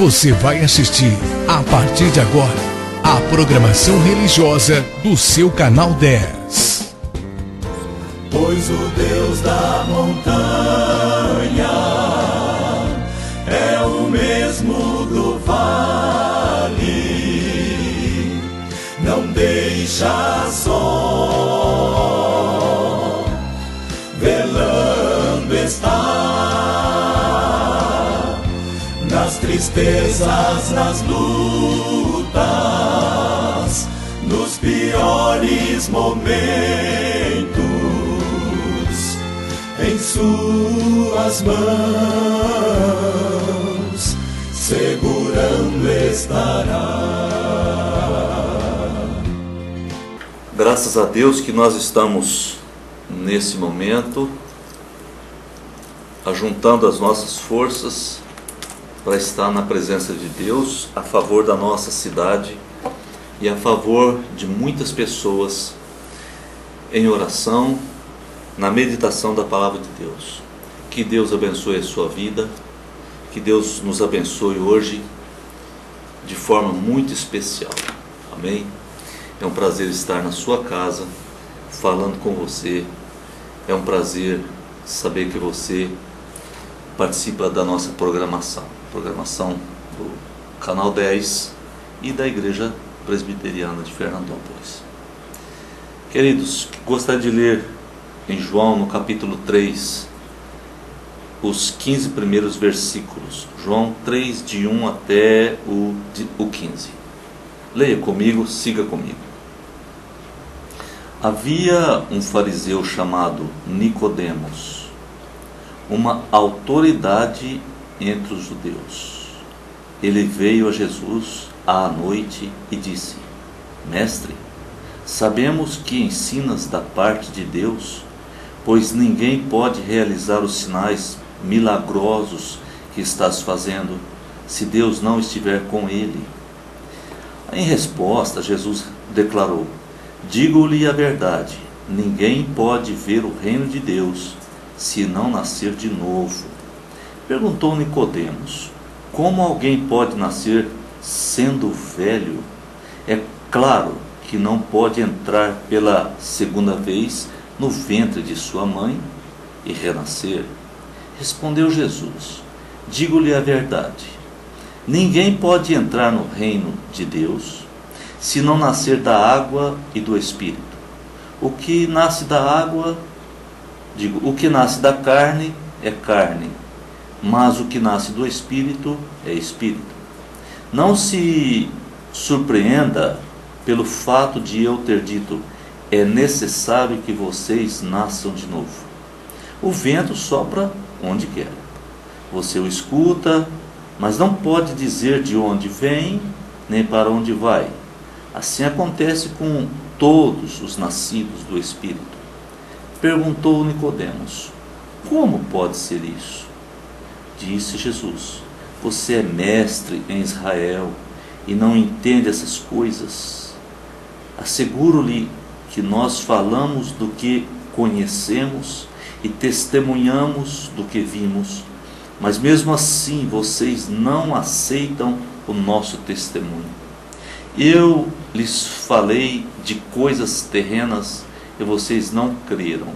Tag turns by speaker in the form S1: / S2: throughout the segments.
S1: Você vai assistir, a partir de agora, a programação religiosa do seu canal 10.
S2: Pois o Deus da montanha é o mesmo do vale, não deixa só, velando está, nas tristezas, nas lutas, nos piores momentos, em suas mãos segurando estará.
S3: Graças a Deus que nós estamos nesse momento ajuntando as nossas forças para estar na presença de Deus a favor da nossa cidade e a favor de muitas pessoas em oração, na meditação da palavra de Deus. Que Deus abençoe a sua vida, que Deus nos abençoe hoje de forma muito especial. Amém? É um prazer estar na sua casa, falando com você. É um prazer saber que você participa da nossa programação do Canal 10 e da Igreja Presbiteriana de Fernandópolis. Queridos, gostaria de ler em João, no capítulo 3, os 15 primeiros versículos. João 3, de 1 até o 15. Leia comigo, siga comigo. Havia um fariseu chamado Nicodemos, uma autoridade entre os judeus. Ele veio a Jesus à noite e disse: Mestre, sabemos que ensinas da parte de Deus, pois ninguém pode realizar os sinais milagrosos que estás fazendo, se Deus não estiver com ele. Em resposta, Jesus declarou: Digo-lhe a verdade, ninguém pode ver o reino de Deus se não nascer de novo. Perguntou Nicodemos: Como alguém pode nascer sendo velho? É claro que não pode entrar pela segunda vez no ventre de sua mãe e renascer. Respondeu Jesus: Digo-lhe a verdade, ninguém pode entrar no reino de Deus se não nascer da água e do Espírito. O que nasce da água, o que nasce da carne é carne, mas o que nasce do Espírito é Espírito. Não se surpreenda pelo fato de eu ter dito: é necessário que vocês nasçam de novo. O vento sopra onde quer. Você o escuta, mas não pode dizer de onde vem, nem para onde vai. Assim acontece com todos os nascidos do Espírito. Perguntou Nicodemos: Como pode ser isso? Disse Jesus: Você é mestre em Israel e não entende essas coisas? Asseguro-lhe que nós falamos do que conhecemos e testemunhamos do que vimos, mas mesmo assim vocês não aceitam o nosso testemunho. Eu lhes falei de coisas terrenas e vocês não creram.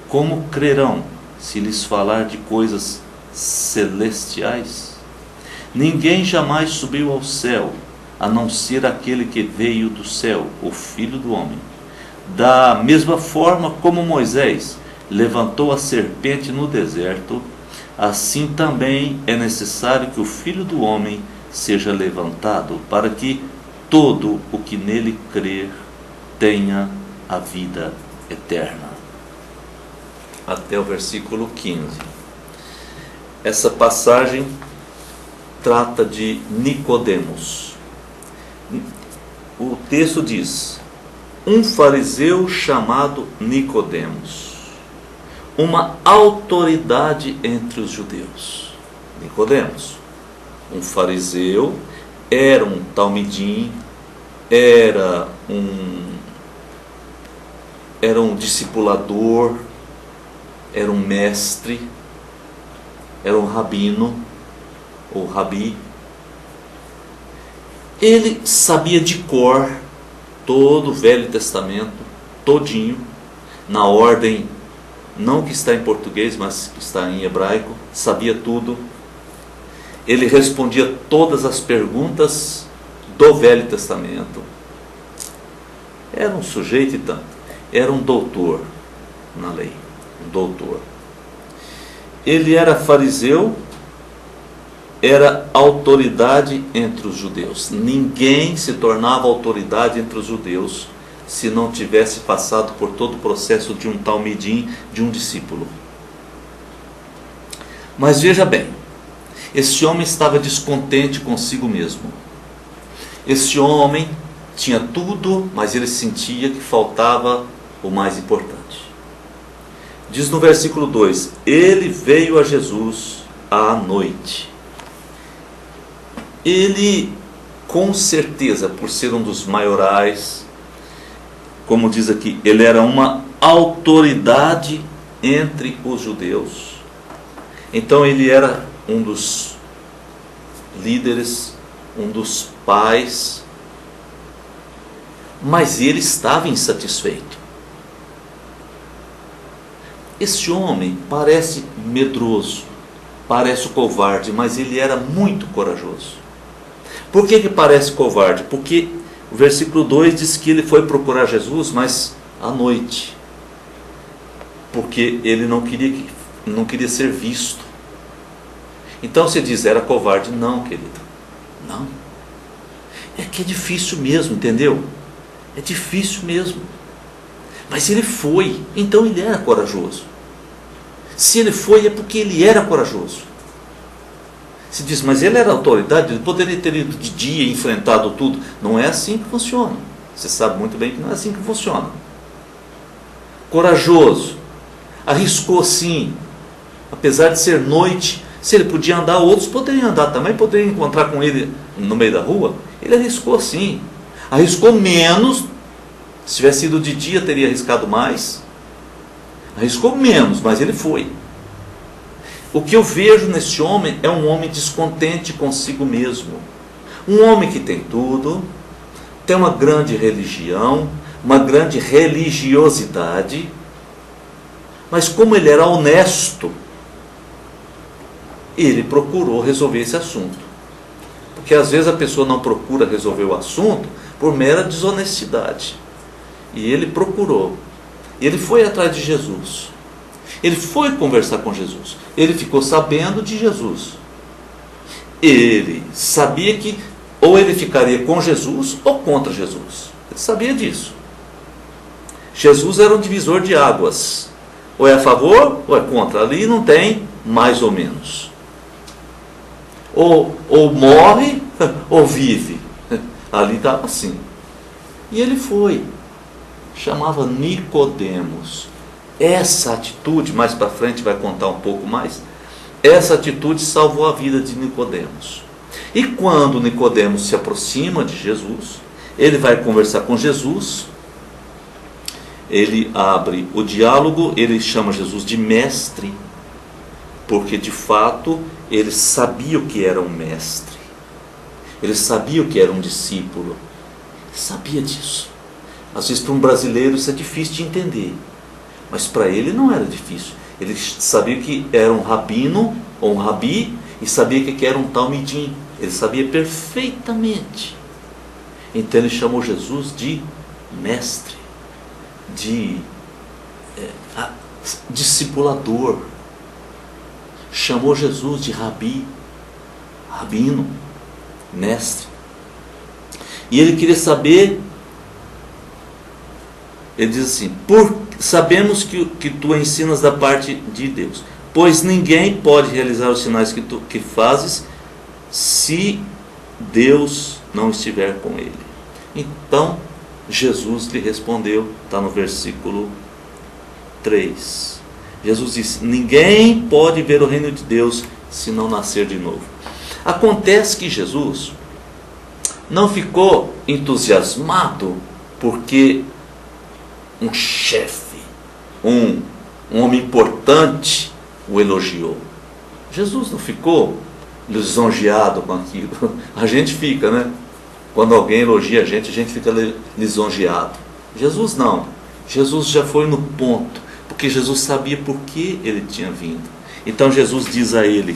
S3: Como crerão se lhes falar de coisas celestiais? Ninguém jamais subiu ao céu, a não ser aquele que veio do céu, o Filho do Homem. Da mesma forma como Moisés levantou a serpente no deserto, assim também é necessário que o Filho do Homem seja levantado, para que todo o que nele crer tenha a vida eterna. Até o versículo 15. Essa passagem trata de Nicodemos. O texto diz: um fariseu chamado Nicodemos, uma autoridade entre os judeus. Nicodemos, um fariseu, era um talmidim, era um discipulador, era um mestre, era um rabino, ou rabi, Ele sabia de cor todo o Velho Testamento, todinho, na ordem, não que está em português, mas que está em hebraico, sabia tudo. Ele respondia todas as perguntas do Velho Testamento. Era um sujeito e tanto. Era um doutor na lei, um doutor. Ele era fariseu, era autoridade entre os judeus. Ninguém se tornava autoridade entre os judeus se não tivesse passado por todo o processo de um talmidim, de um discípulo. Mas veja bem, esse homem estava descontente consigo mesmo. Esse homem tinha tudo, mas ele sentia que faltava o mais importante. Diz no versículo 2: ele veio a Jesus à noite. Ele, com certeza, por ser um dos maiorais, como diz aqui, ele era uma autoridade entre os judeus. Então ele era um dos líderes, um dos pais, mas ele estava insatisfeito. Esse homem parece medroso, parece covarde, mas ele era muito corajoso. Por que parece covarde? Porque o versículo 2 diz que ele foi procurar Jesus, mas à noite, porque ele não queria ser visto. Então você diz, era covarde? Não, querido, não. É que é difícil mesmo, entendeu? É difícil mesmo. Mas ele foi, então ele era corajoso. Se ele foi, é porque ele era corajoso. Se diz, mas ele era autoridade, ele poderia ter ido de dia e enfrentado tudo. Não é assim que funciona. Você sabe muito bem que não é assim que funciona. Corajoso, arriscou sim. Apesar de ser noite, se ele podia andar, outros poderiam andar também, poderiam encontrar com ele no meio da rua. Ele arriscou sim. Arriscou menos. Se tivesse sido de dia, teria arriscado mais. Arriscou menos, mas ele foi. O que eu vejo nesse homem é um homem descontente consigo mesmo. Um homem que tem tudo, tem uma grande religião, uma grande religiosidade, mas como ele era honesto, ele procurou resolver esse assunto. Porque às vezes a pessoa não procura resolver o assunto por mera desonestidade. E ele procurou. Ele foi atrás de Jesus. Ele foi conversar com Jesus. Ele ficou sabendo de Jesus. Ele sabia que ou ele ficaria com Jesus ou contra Jesus. Ele sabia disso. Jesus era um divisor de águas. Ou é a favor ou é contra. Ali não tem mais ou menos. Ou morre ou vive. Ali estava assim. E ele foi. Chamava Nicodemos. Essa atitude, mais para frente vai contar um pouco mais, essa atitude salvou a vida de Nicodemos. E quando Nicodemos se aproxima de Jesus, ele vai conversar com Jesus, ele abre o diálogo, ele chama Jesus de mestre, porque de fato ele sabia o que era um mestre, ele sabia o que era um discípulo, ele sabia disso. Às vezes para um brasileiro isso é difícil de entender, mas para ele não era difícil. Ele sabia que era um rabino ou um rabi e sabia que era um talmidim. Ele sabia perfeitamente. Então ele chamou Jesus de mestre, de discipulador. Chamou Jesus de rabi, rabino, mestre. E ele queria saber. Ele diz assim: sabemos que tu ensinas da parte de Deus, pois ninguém pode realizar os sinais que fazes se Deus não estiver com ele. Então Jesus lhe respondeu, está no versículo 3. Jesus disse: ninguém pode ver o reino de Deus se não nascer de novo. Acontece que Jesus não ficou entusiasmado porque um chefe, um homem importante o elogiou. Jesus não ficou lisonjeado com aquilo. A gente fica, né? Quando alguém elogia a gente fica lisonjeado. Jesus não. Jesus já foi no ponto, porque Jesus sabia por que ele tinha vindo. Então Jesus diz a ele: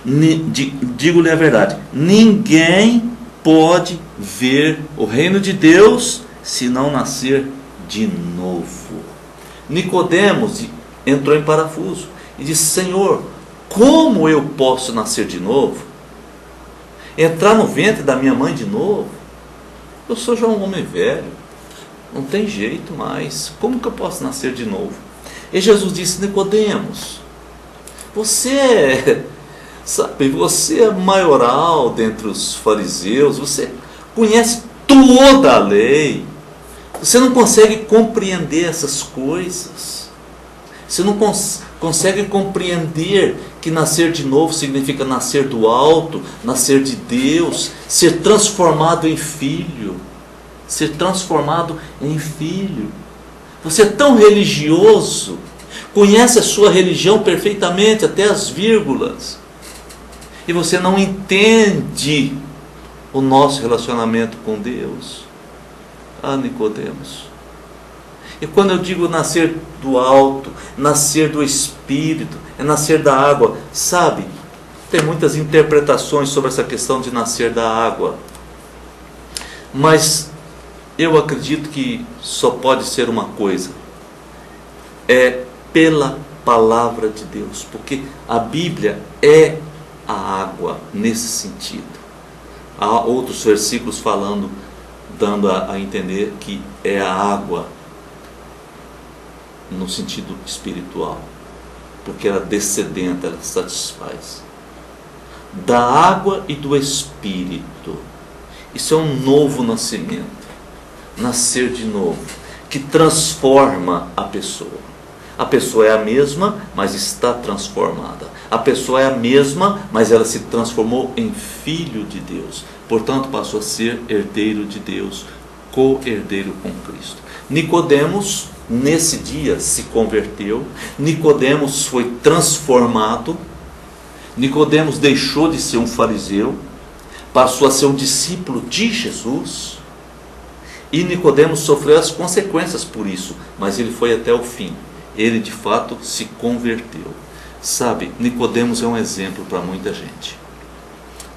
S3: digo-lhe a verdade, ninguém pode ver o reino de Deus se não nascer de novo. Nicodemos entrou em parafuso e disse: Senhor, como eu posso nascer de novo? Entrar no ventre da minha mãe de novo? Eu sou já um homem velho, não tem jeito mais, como que eu posso nascer de novo? E Jesus disse: Nicodemos, você é maioral dentre os fariseus, você conhece toda a lei, você não consegue compreender essas coisas, você não consegue compreender que nascer de novo significa nascer do alto, nascer de Deus, ser transformado em filho, ser transformado em filho. Você é tão religioso, conhece a sua religião perfeitamente, até as vírgulas, e você não entende o nosso relacionamento com Deus. Ah, Nicodemos. E quando eu digo nascer do alto, nascer do Espírito, é nascer da água, sabe? Tem muitas interpretações sobre essa questão de nascer da água, mas eu acredito que só pode ser uma coisa: é pela palavra de Deus, porque a Bíblia é a água nesse sentido. Há outros versículos dando a entender que é a água no sentido espiritual, porque ela descedenta, ela satisfaz. Da água e do Espírito. Isso é um novo nascimento, nascer de novo, que transforma a pessoa. A pessoa é a mesma, mas está transformada. A pessoa é a mesma, mas ela se transformou em filho de Deus. Portanto, passou a ser herdeiro de Deus, co-herdeiro com Cristo. Nicodemos, nesse dia, se converteu. Nicodemos foi transformado. Nicodemos deixou de ser um fariseu, passou a ser um discípulo de Jesus. E Nicodemos sofreu as consequências por isso, mas ele foi até o fim. Ele de fato se converteu. Sabe, Nicodemos é um exemplo para muita gente.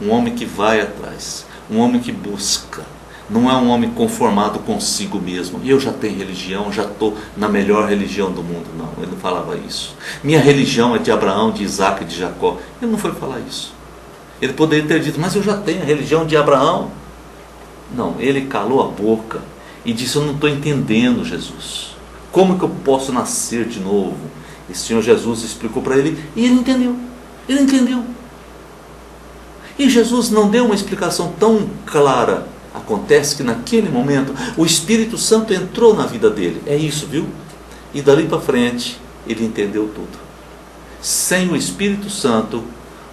S3: Um homem que vai atrás, um homem que busca. Não é um homem conformado consigo mesmo. Eu já tenho religião, já estou na melhor religião do mundo. Não, ele não falava isso. Minha religião é de Abraão, de Isaac e de Jacó. Ele não foi falar isso. Ele poderia ter dito: mas eu já tenho a religião de Abraão. Não, ele calou a boca e disse: eu não estou entendendo, Jesus. Como que eu posso nascer de novo? E o Senhor Jesus explicou para ele e ele entendeu. Ele entendeu. E Jesus não deu uma explicação tão clara. Acontece que naquele momento o Espírito Santo entrou na vida dele. É isso, viu? E dali para frente ele entendeu tudo. Sem o Espírito Santo,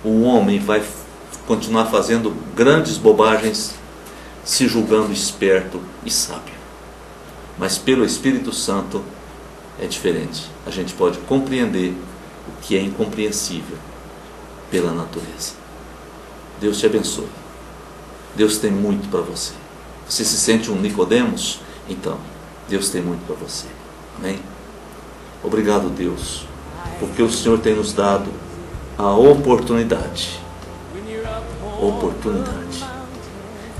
S3: o homem vai continuar fazendo grandes bobagens, se julgando esperto e sábio. Mas pelo Espírito Santo é diferente. A gente pode compreender o que é incompreensível pela natureza. Deus te abençoe. Deus tem muito para você. Você se sente um Nicodemos? Então, Deus tem muito para você. Amém? Obrigado, Deus, porque o Senhor tem nos dado a oportunidade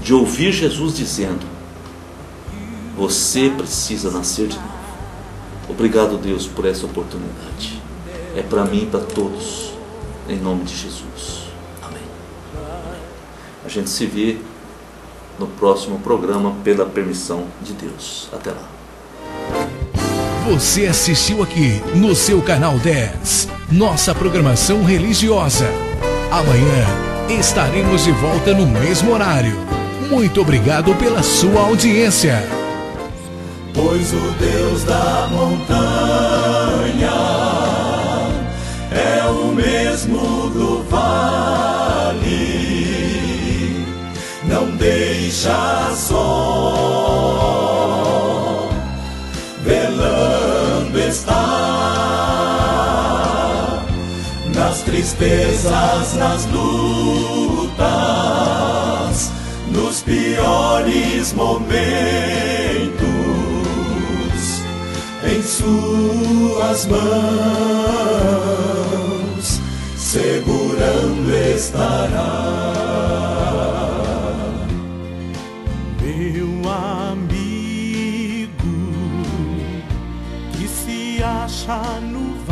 S3: de ouvir Jesus dizendo: você precisa nascer de novo. Obrigado, Deus, por essa oportunidade. É para mim e para todos, em nome de Jesus. Amém. A gente se vê no próximo programa, pela permissão de Deus. Até lá.
S1: Você assistiu aqui no seu canal 10, nossa programação religiosa. Amanhã estaremos de volta no mesmo horário. Muito obrigado pela sua audiência.
S2: Pois o Deus da montanha é o mesmo do vale, não deixa só, velando está nas nas tristezas, nas lutas, nos piores momentos, em suas mãos segurando estará.